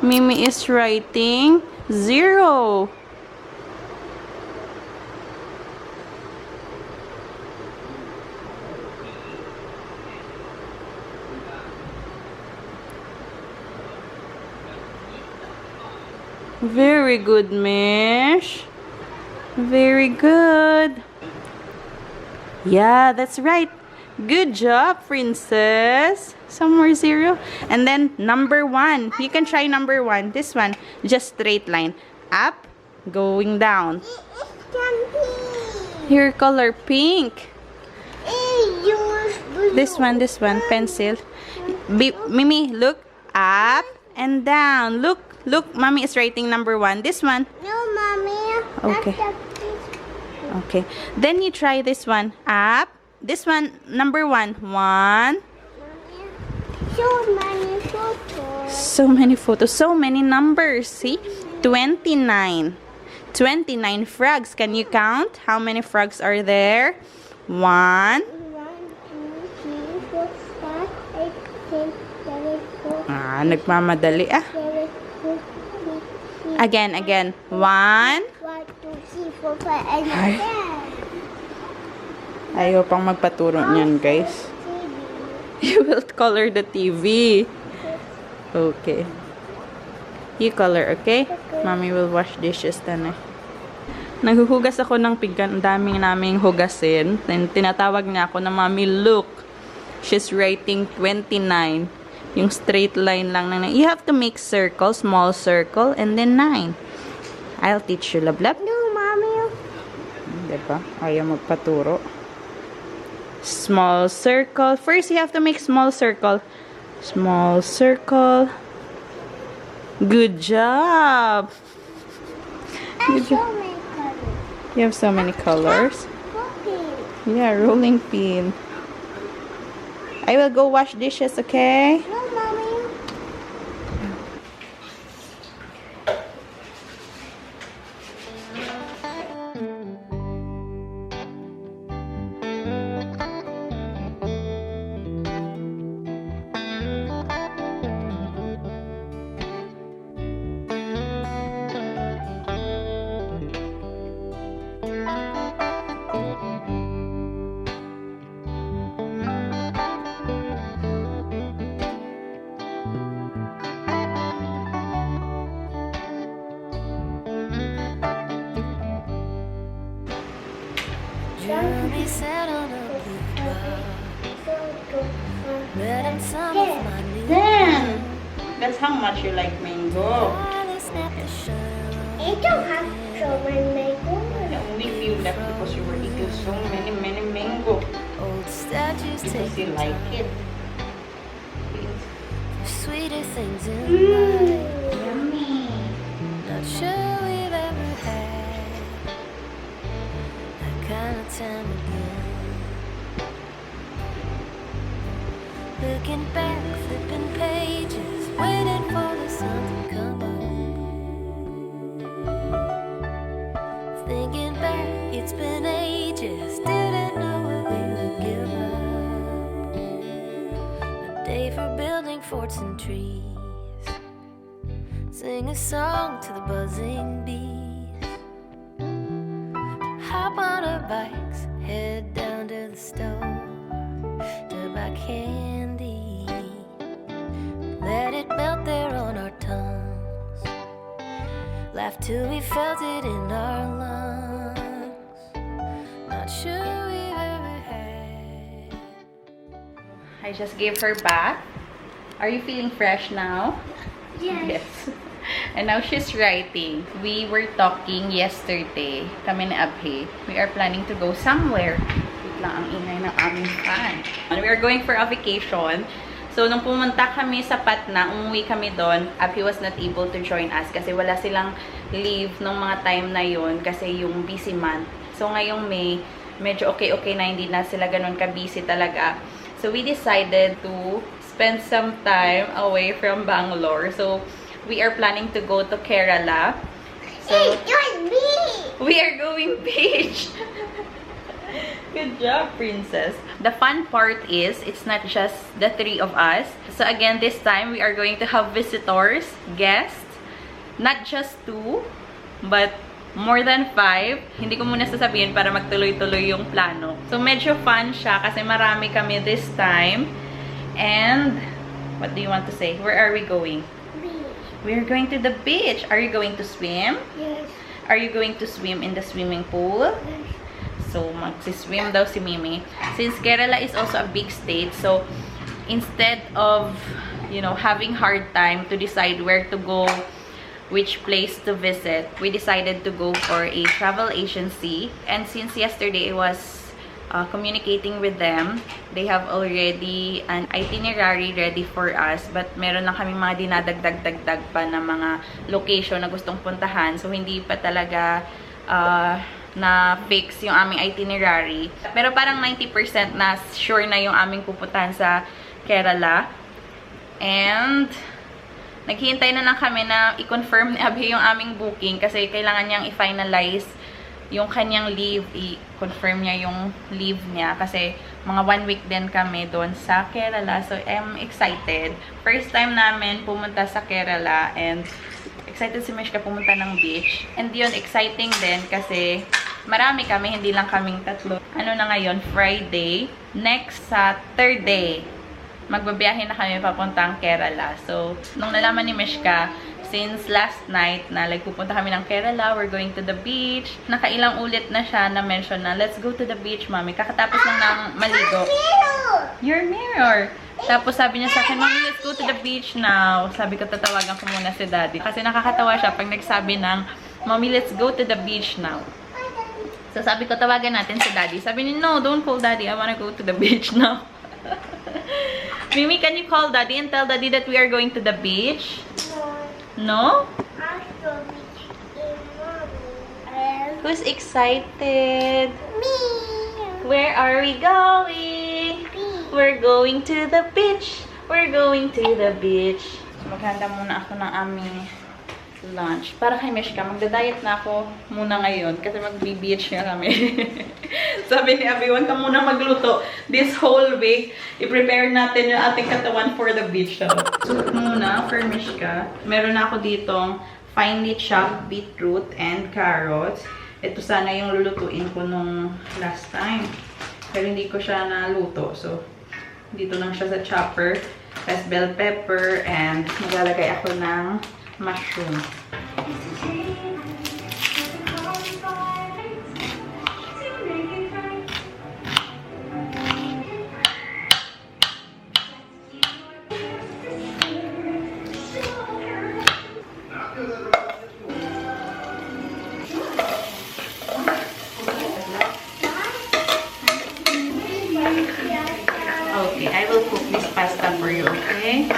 Mimi is writing 0. Very good, Mish. Very good. Yeah, that's right. Good job, princess. Somewhere 0. And then number 1. You can try number 1. This one. Just straight line. Up, going down. Here, color pink. This one, pencil. Mimi, look. Up and down. Look, mommy is writing number 1. This one. No, mommy. Okay. Okay. Then you try this one. Up. This one, number 1. 1. So many photos. So many photos. So many numbers. See? 29. 29 frogs. Can you count? How many frogs are there? 1. 1, 2, 3, 4, 5, 8, 10, 11, 12. Nagmamadali 7, 8, 9, 10. Again. 1. 1, 2, 3, 4, 5, and Ay. 10. Ayaw pang magpaturo niyan, guys. You will color the TV. Okay. You color, okay? Mommy will wash dishes then eh. Naghuhugas ako ng pinggan. Ang daming naming hugasin. Then, tinatawag niya ako na, Mommy, look. She's writing 29. Yung straight line lang. You have to make circle, small circle, and then 9. I'll teach you, love. No, mommy. Diba? Ayaw magpaturo. Small circle. First, you have to make small circle. Small circle. Good job. I show my color. You have so many colors. Cooking. Yeah, rolling pin. I will go wash dishes, okay? No, mommy. Jury sat on a blue bar, read him some of my new Then, that's how much you like mango. Charlie snapped the shirt I don't have so many The only few left because you were eating so many mango. old statues Because take you like it. sweeter things in life. Yummy. Not sure we've ever had that kind of time again. Looking back, flipping pages, waiting for the sun to come up. Thinking back, it's been ages, didn't know if we would give up. A day for building forts and trees. Sing a song to the buzzing bees. Hop on our bikes, head down to the store to buy candy. Let it melt there on our tongues. Laugh till we felt it in our lungs. Not sure we've ever had. I just gave her bath. Are you feeling fresh now? Yes. Yes. And now she's writing. We were talking yesterday, kami ni Abhi. We are planning to go somewhere. Wait lang, ang ingay ng aming fan. And we are going for a vacation. So, nung pumunta kami sa Patna, umuwi kami doon, Abhi was not able to join us kasi wala silang leave nung mga time na yun kasi yung busy month. So, ngayong May, medyo okay na, hindi na sila ganun ka-busy talaga. So, we decided to spend some time away from Bangalore. So, we are planning to go to Kerala. So, Join me. we are going beach. Good job, princess. The fun part is, it's not just the three of us. So again, this time, we are going to have visitors, guests. Not just 2, but more than 5. Hindi ko muna sasabihin para magtuloy-tuloy yung plano. So medyo fun siya kasi marami kami this time. And, what do you want to say? Where are we going? Beach. We're going to the beach. Are you going to swim? Yes. Are you going to swim in the swimming pool? Yes. So, magsiswim daw si Mimi. Since Kerala is also a big state, so, instead of, you know, having hard time to decide where to go, which place to visit, we decided to go for a travel agency. And since yesterday I was communicating with them, they have already an itinerary ready for us, but meron lang kaming mga dinadagdag-dagdag pa na mga location na gustong puntahan. So, hindi pa talaga na fix yung aming itinerary. Pero parang 90% na sure na yung aming pupuntahan sa Kerala. And naghihintay na lang kami na i-confirm ni Abhi yung aming booking kasi kailangan niyang i-finalize yung kanyang leave. I-confirm niya yung leave niya kasi mga 1 week din kami doon sa Kerala. So, I'm excited. First time namin pumunta sa Kerala and excited si Mishka pumunta ng beach. And yun, exciting din kasi marami kami, hindi lang kaming 3. Ano na ngayon? Friday. Next Saturday, magbabiyahe na kami papuntang Kerala. So, nung nalaman ni Mishka, since last night na pupunta kami ng Kerala, we're going to the beach. Nakailang ulit na siya na mention na, let's go to the beach, mami. Kakatapos lang ng maligo. Your mirror! Tapos sabi niya sa akin, Mommy, let's go to the beach now. Sabi ko, tatawagan ko muna si Daddy. Kasi nakakatawa siya pag nagsabi ng, Mommy, let's go to the beach now. So sabi ko, tawagan natin si Daddy. Sabi niya, no, don't call Daddy. I wanna go to the beach now. Mimi, can you call Daddy and tell Daddy that we are going to the beach? No? After beach in Mommy. Who's excited? Me. Where are we going? We're going to the beach. We're going to the beach. So, maghanda muna ako ng aming lunch. Para kay Mishka, magda-diet na ako muna ngayon kasi mag-beach na kami. Sabi ni Abby, huwag ka muna magluto. This whole week, i-prepare natin yung ating katawan for the beach. So, muna for Mishka. Meron na ako ditong finely chopped beetroot and carrots. Ito sana yung lulutuin ko nung last time. Pero hindi ko siya naluto. So, dito lang siya sa chopper. Tapos bell pepper and maglalagay ako ng mushroom. Okay, I will cook this pasta for you, okay?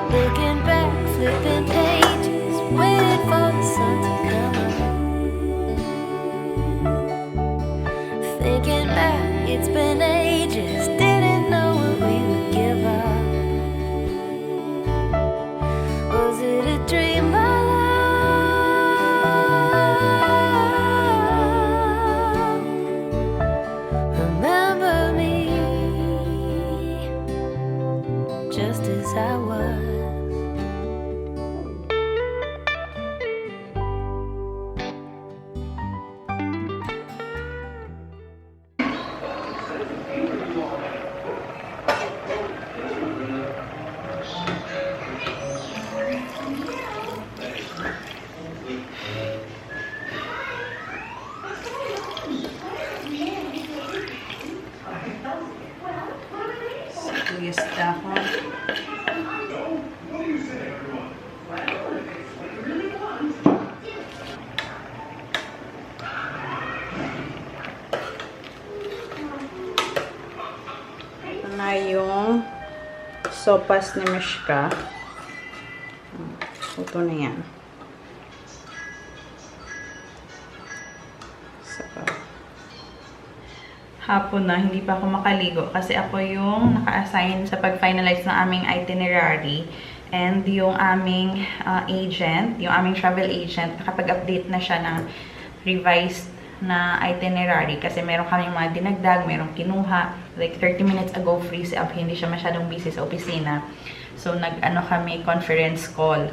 Looking back, flipping pages, waiting for the sun to come up. Thinking back, it's been ages, didn't know when we would give up. Was it a dream, my love? Remember me just as I was. sopas ni Mishka. Ito na yan. So, hapon na, hindi pa ako makaligo kasi ako yung naka-assign sa pag-finalize ng aming itinerary. And yung aming agent, yung aming travel agent, nakapag-update na siya ng revised na itinerary kasi meron kaming mga dinagdag, merong kinuha. Like 30 minutes ago, free si Ab, hindi siya masyadong busy sa opisina. So, nag-ano kami, conference call.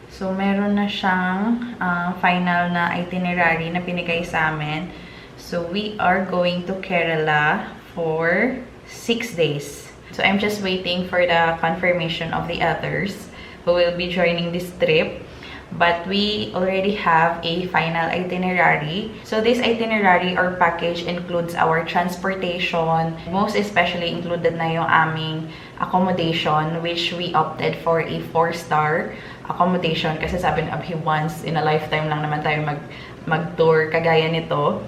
So, meron na siyang final na itinerary na pinigay sa amin. So, we are going to Kerala for 6 days. So, I'm just waiting for the confirmation of the others who will be joining this trip. But we already have a final itinerary. So, this itinerary or package includes our transportation. Most especially included na yung aming accommodation, which we opted for a 4-star accommodation. Kasi sabi ni Abhi, once in a lifetime lang naman tayo mag-tour kagaya nito.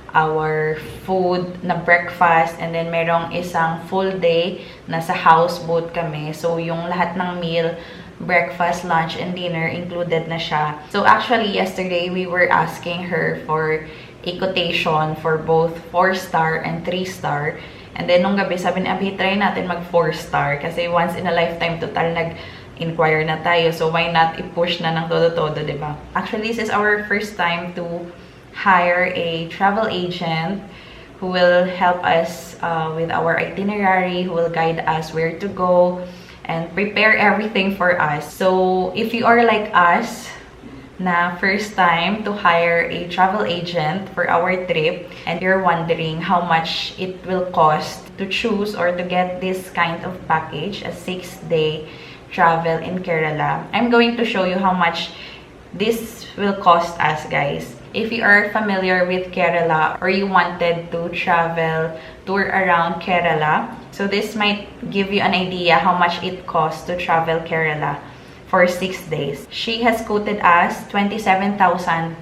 Our food na breakfast, and then merong isang full day na sa houseboat kami. So, yung lahat ng meal, breakfast, lunch, and dinner included na siya. So, actually, yesterday, we were asking her for a quotation for both 4-star and 3-star. And then, nung gabi, sabi ni Abhi, try natin mag 4-star kasi once in a lifetime, total nag-inquire na tayo. So, why not i-push na ng todo-todo, diba? Actually, this is our first time to hire a travel agent who will help us with our itinerary, who will guide us where to go, and prepare everything for us. So, if you are like us, na first time to hire a travel agent for our trip, and you're wondering how much it will cost to choose or to get this kind of package, a 6-day travel in Kerala, I'm going to show you how much this will cost us, guys. If you are familiar with Kerala or you wanted to tour around Kerala, so this might give you an idea how much it costs to travel Kerala for 6 days. She has quoted us 27,000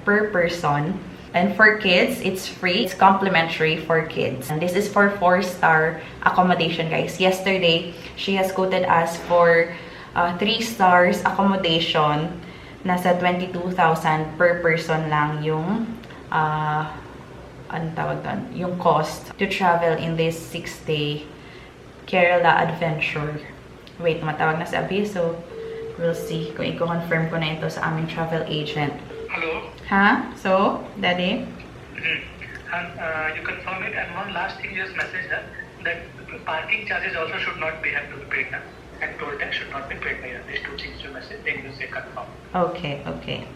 per person. And for kids, it's free. It's complimentary for kids. And this is for 4-star accommodation, guys. Yesterday, she has quoted us for 3 stars accommodation. Nasa 22,000 per person lang yung anong tawag doon? Yung cost to travel in this 6-day Kerala adventure. Wait, matawag na si Abhi. So, we'll see kung i-confirm ko na ito sa aming travel agent. Hello? Ha? So, Daddy? And you confirm it. And one last thing, you just message that parking charges also should not have to be paid now. And toll tax should not be paid by you. These 2 things you message, then you say confirm. Okay, okay.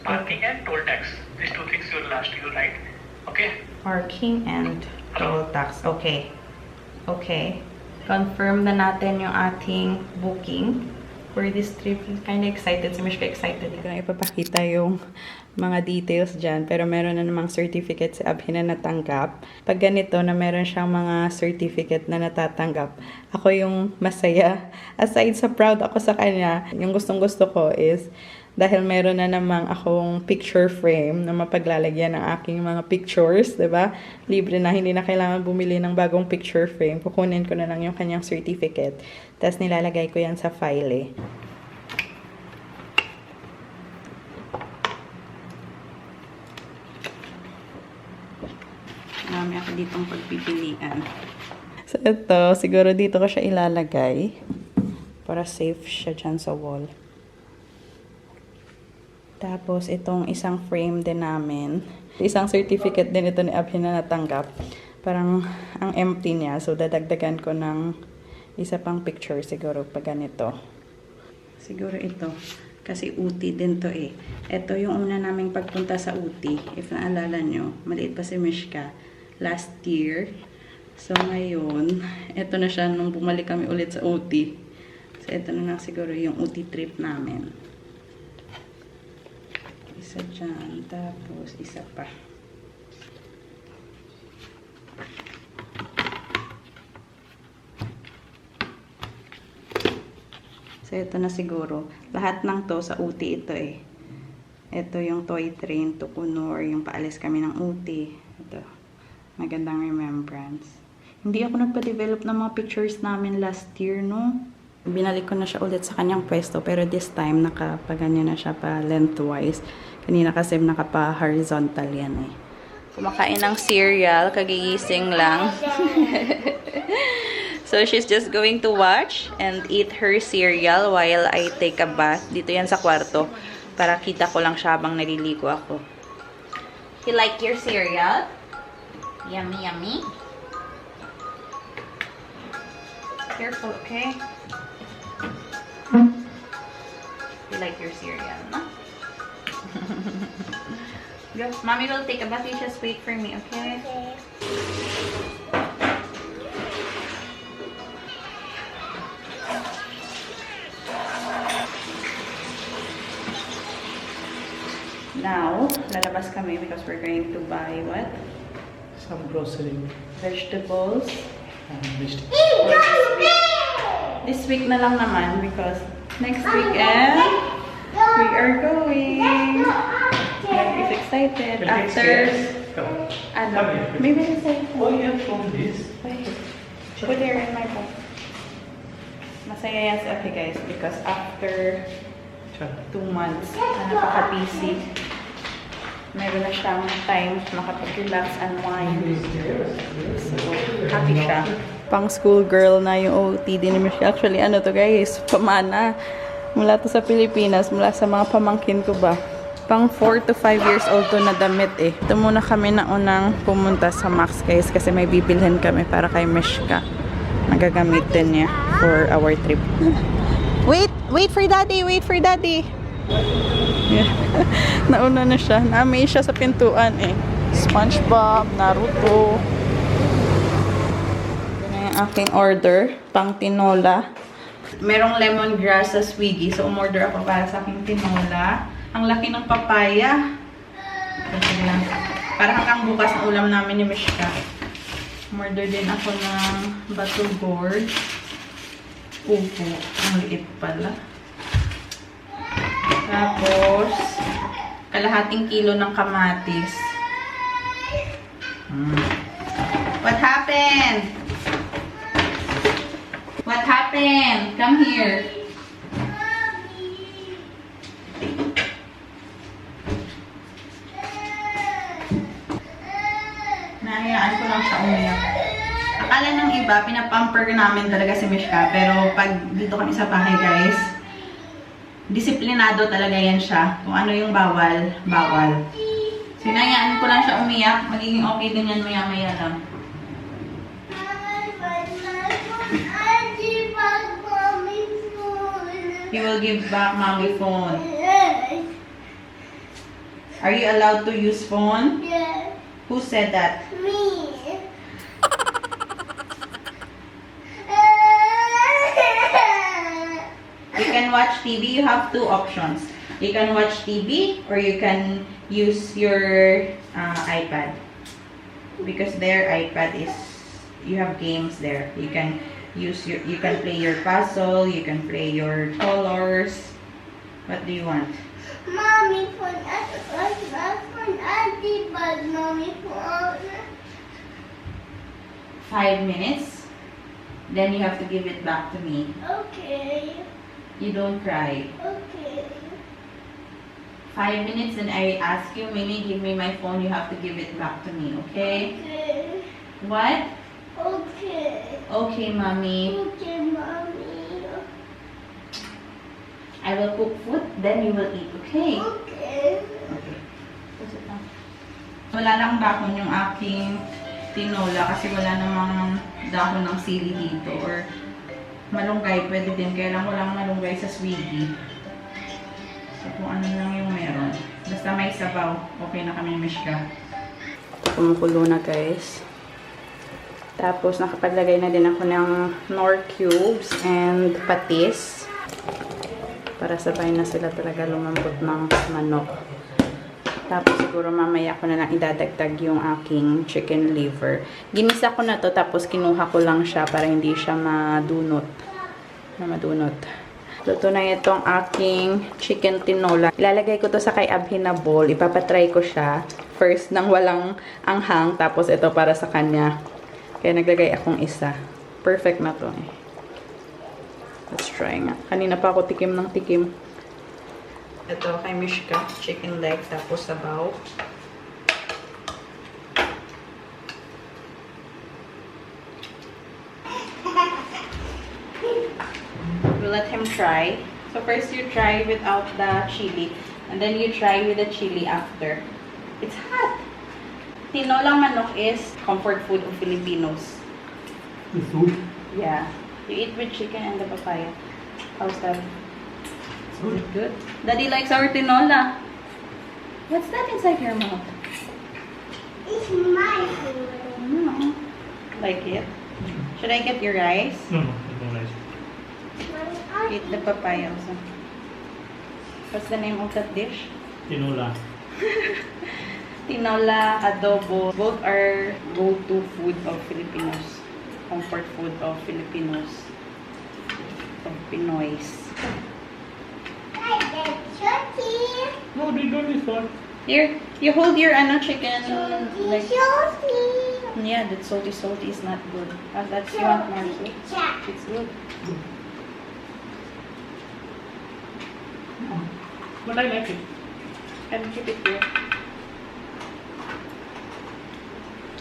Parking and toll tax. These 2 things you last you write. Okay? Parking and toll tax. Okay. Okay. Confirm na natin yung ating booking for this trip. Kind of excited. Si Mishka excited. Hindi ko na ipapakita yung mga details dyan. Pero meron na namang certificate si Abhi na natanggap. Pag ganito na meron siyang mga certificate na natatanggap, ako yung masaya. Aside sa proud ako sa kanya, yung gustong-gusto ko is dahil meron na namang akong picture frame na mapaglalagyan ng aking mga pictures, diba? Libre na, hindi na kailangan bumili ng bagong picture frame. Kukunin ko na lang yung kanyang certificate. Tapos nilalagay ko yan sa file eh. Marami ako ditong pagpipilian. So, ito, siguro dito ko siya ilalagay para safe siya dyan sa wall. Tapos, itong isang frame din namin. Isang certificate din ito ni Abhi na natanggap. Parang ang empty niya. So, dadagdagan ko ng isa pang picture siguro pag ganito. Siguro ito. Kasi Uti din to eh. Ito yung una naming pagpunta sa Uti. If naalala nyo, maliit pa si Mishka last year. So, ngayon, ito na siya nung bumalik kami ulit sa Uti. So, ito na lang siguro yung Uti trip namin. Isa dyan, tapos isa pa. So, ito na siguro. Lahat ng to sa Uti ito eh. Ito yung toy train to Kunor, yung paalis kami ng Uti. Ito. Magandang remembrance. Hindi ako nagpa-develop ng mga pictures namin last year, no? Binalik ko na siya ulit sa kanyang pwesto, pero this time, nakapaganyan na siya pa lengthwise. Kanina kasi nakapa-horizontal yan eh. Kumakain ng cereal, kagigising lang. So, she's just going to watch and eat her cereal while I take a bath. Dito yan sa kwarto, para kita ko lang siya habang naliligo ako. You like your cereal? Yummy, yummy. Careful, okay? You like your cereal, no? Go. Mommy will take a bath. You just wait for me, okay? Okay. Now, lalabas kami because we're going to buy what? Some grocery. Vegetables. List. This week na lang naman because next weekend we are going. Dad is excited. After, ano, maybe I'll say, Oh, you have from this. wait, put here in my book. Masaya yan si Ate guys because after 2 months na napaka-busy, meron na siyang time makapag-relax and wine. So, happy siya. Pang school girl na yung OOTD ni Michelle. Actually, ano to guys, pamana. Mula to sa Pilipinas, mula sa mga pamangkin ko ba. Pang 4 to 5 years old to na damit eh. Ito muna kami na unang pumunta sa Max guys kasi may bibilhin kami para kay Mishka. Nagagamitin niya for our trip. Wait for daddy, wait for daddy. Yeah. Nauna na siya. Na-amaze siya sa pintuan eh. SpongeBob, Naruto. Yan na yung aking order. Pang tinola. Merong lemongrass sa Swiggy. So, umorder ako para sa aking tinola. Ang laki ng papaya. Kasi lang. Para hanggang bukas ang ulam namin ni Mishka. Umorder din ako ng bato gourd. Upo. Ang liit pala. Tapos, kalahating kilo ng kamatis. What happened? What happened? Come here. Nahayaan ko lang siya umiyak. Akala ng iba, pinapamper namin talaga si Mishka. Pero pag dito kami sa bahay guys, disiplinado talaga yan siya. Kung ano yung bawal, bawal. Sinayaan ko lang siya umiyak. Magiging okay din yan maya-maya lang. He will give back mommy phone. Are you allowed to use phone? Yes. Who said that? Me. You can watch TV. You have 2 options. You can watch TV or you can use your iPad. Because their iPad is, you have games there. You can use your, you can play your puzzle, you can play your colors. What do you want? Mommy phone. Phone. Auntie bag. Mommy phone. 5 minutes. Then you have to give it back to me. Okay. You don't cry. Okay. 5 minutes and I ask you, Mimi, give me my phone. You have to give it back to me, okay? Okay. What? Okay. Okay, Mommy. Okay, mommy. I will cook food, then you will eat, okay? Okay. Okay. Wala lang dahon yung aking tinola kasi wala namang dahon ng sili dito or malunggay, pwede din. Kaya lang walang malunggay sa Swiggy. So, kung ano lang yung meron. Basta may sabaw, okay na kami ni Mishka. Kumukulo na guys. Tapos, nakapaglagay na din ako ng Knorr cubes and patis. Para sabay na sila talaga lumambot ng manok. Tapos, siguro mamaya ko na lang idadagdag yung aking chicken liver. Ginisa ko na to, tapos kinuha ko lang siya para hindi siya madunot. Luto na itong aking chicken tinola. Ilalagay ko to sa kay Abhi na bowl. Ipapatry ko siya. First, nang walang anghang. Tapos, ito para sa kanya. Kaya naglagay akong isa. Perfect na to eh. Let's try nga. Kanina pa ako tikim ng tikim. Ito kay Mishka. Chicken leg. Tapos sabaw. We'll let him try. So first you try without the chili. And then you try with the chili after. It's hot! Tinolang manok is comfort food of Filipinos. The soup? Yeah. You eat with chicken and the papaya. How's that? Good. Good. Daddy likes our tinola. What's that inside your mouth? It's my food. No. Like it? Should I get your rice? No, no rice. Eat the papaya also. What's the name of that dish? Tinola. Tinola, adobo. Both are go-to food of Filipinos. Comfort food of Filipinos. Of Pinoys. I get turkey. No, they don't is what. Here, you hold your chicken. Like, Salty. yeah, that salty is not good. That's you want more soup. Jack. It's good. But I like it. And keep it here.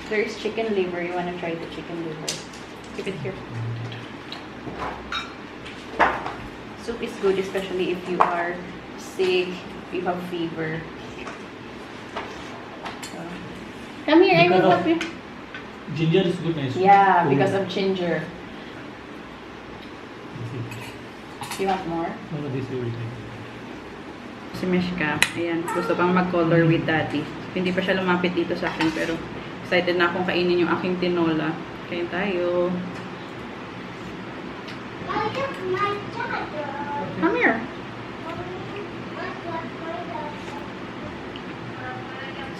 There is chicken liver. You want to try the chicken liver? Keep it here. Soup is good, especially if you are sick, if you have fever. So, come here, I will Because of- help you. Ginger is good, nice. Yeah, because of ginger. You want more? No, no, this will take. Si Mishka, ayan, gusto pang mag-color with daddy. Hindi pa siya lumapit dito sa akin, pero excited na akong kainin yung aking tinola. Kain tayo. I got my dad. Come here.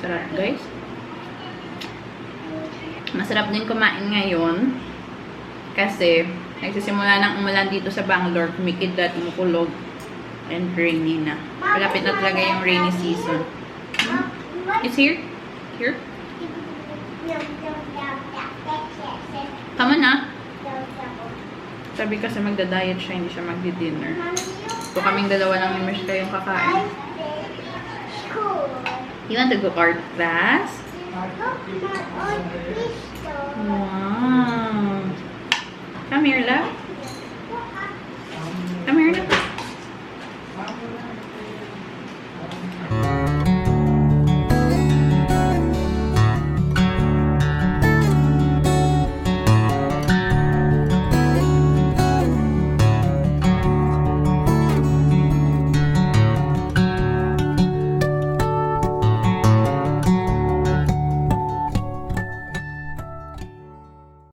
Sarap, guys. Masarap din kumain ngayon. Kasi, nagsisimula ng umulan dito sa Bangalore. Kumikid at umukulog. And rainy na. Malapit na talaga yung rainy season. It's here? Here? Tama na. Sabi kasi magda-diet siya, hindi siya magdi-dinner. So kaming dalawa lang ni Mishka yung kakain. You want to go art class? Wow. Come here, love.